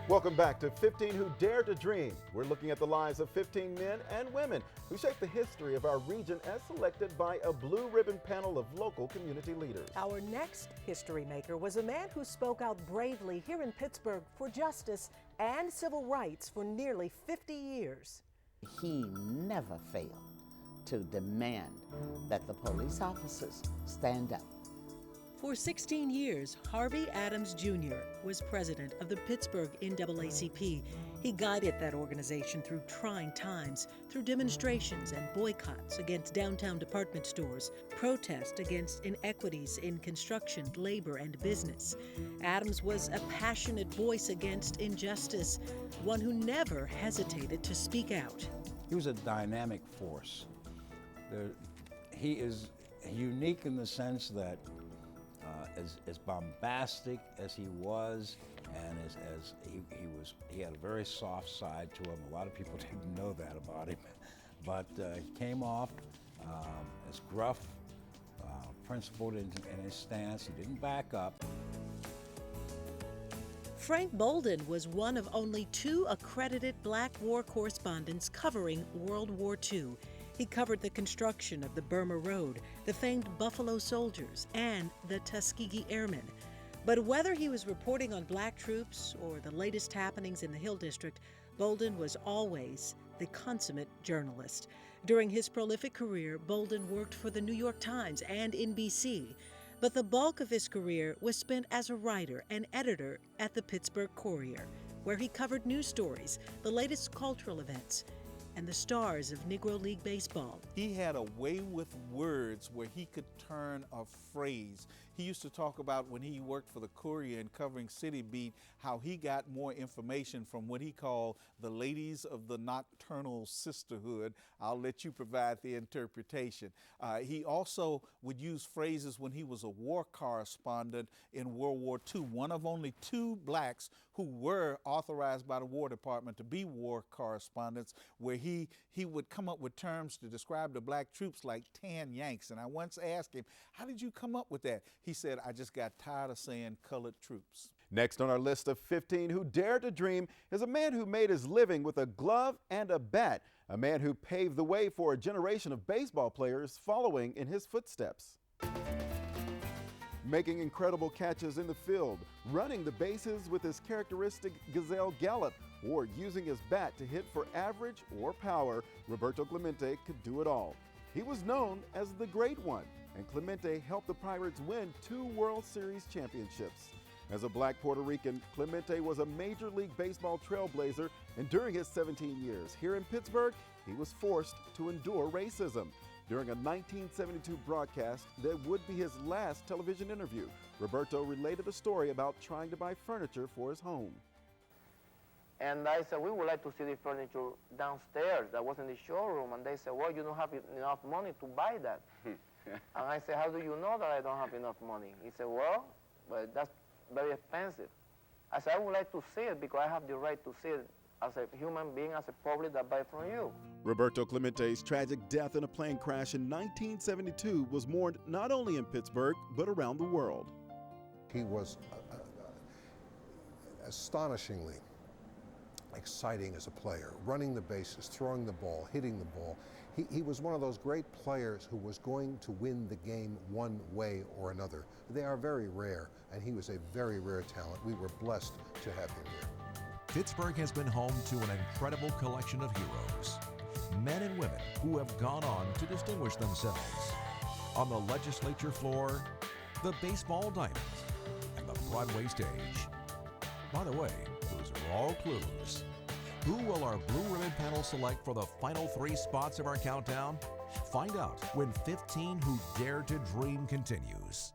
Welcome back to 15 Who Dare to Dream. We're looking at the lives of 15 men and women who shaped the history of our region as selected by a blue ribbon panel of local community leaders. Our next history maker was a man who spoke out bravely here in Pittsburgh for justice and civil rights for nearly 50 years. He never failed to demand that the police officers stand up. For 16 years, Harvey Adams Jr. was president of the Pittsburgh NAACP. He guided that organization through trying times, through demonstrations and boycotts against downtown department stores, protests against inequities in construction, labor, and business. Adams was a passionate voice against injustice, one who never hesitated to speak out. He was a dynamic force. He is unique in the sense that as bombastic as he was, and as he had a very soft side to him. A lot of people didn't know that about him, but he came off as gruff, principled in his stance. He didn't back up. Frank Bolden was one of only 2 accredited Black war correspondents covering World War II. He covered the construction of the Burma Road, the famed Buffalo Soldiers, and the Tuskegee Airmen. But whether he was reporting on Black troops or the latest happenings in the Hill District, Bolden was always the consummate journalist. During his prolific career, Bolden worked for the New York Times and NBC, but the bulk of his career was spent as a writer and editor at the Pittsburgh Courier, where he covered news stories, the latest cultural events, and the stars of Negro League Baseball. He had a way with words where he could turn a phrase. He used to talk about when he worked for the Courier and covering City Beat, how he got more information from what he called the ladies of the nocturnal sisterhood. I'll let you provide the interpretation. He also would use phrases when he was a war correspondent in World War II, one of only 2 blacks who were authorized by the War Department to be war correspondents, where he would come up with terms to describe the black troops like tan Yanks. And I once asked him, how did you come up with that? He said, I just got tired of saying colored troops. Next on our list of 15 Who Dare to Dream is a man who made his living with a glove and a bat, a man who paved the way for a generation of baseball players following in his footsteps. Making incredible catches in the field, running the bases with his characteristic gazelle gallop, or using his bat to hit for average or power, Roberto Clemente could do it all. He was known as the Great One, and Clemente helped the Pirates win 2 World Series championships. As a Black Puerto Rican, Clemente was a Major League Baseball trailblazer, and during his 17 years here in Pittsburgh, he was forced to endure racism. During a 1972 broadcast that would be his last television interview, Roberto related a story about trying to buy furniture for his home. And I said, we would like to see the furniture downstairs that was in the showroom. And they said, well, you don't have enough money to buy that. And I said, how do you know that I don't have enough money? He said, well, that's very expensive. I said, I would like to see it because I have the right to see it as a human being, as a public that buy from you. Roberto Clemente's tragic death in a plane crash in 1972 was mourned not only in Pittsburgh, but around the world. He was astonishingly exciting as a player, running the bases, throwing the ball, hitting the ball. He was one of those great players who was going to win the game one way or another. They are very rare, and he was a very rare talent. We were blessed to have him here. Pittsburgh has been home to an incredible collection of heroes, men and women who have gone on to distinguish themselves. On the legislature floor, the baseball diamonds, and the Broadway stage. By the way, those are all clues. Who will our Blue Ribbon panel select for the final 3 spots of our countdown? Find out when 15 Who Dare to Dream continues.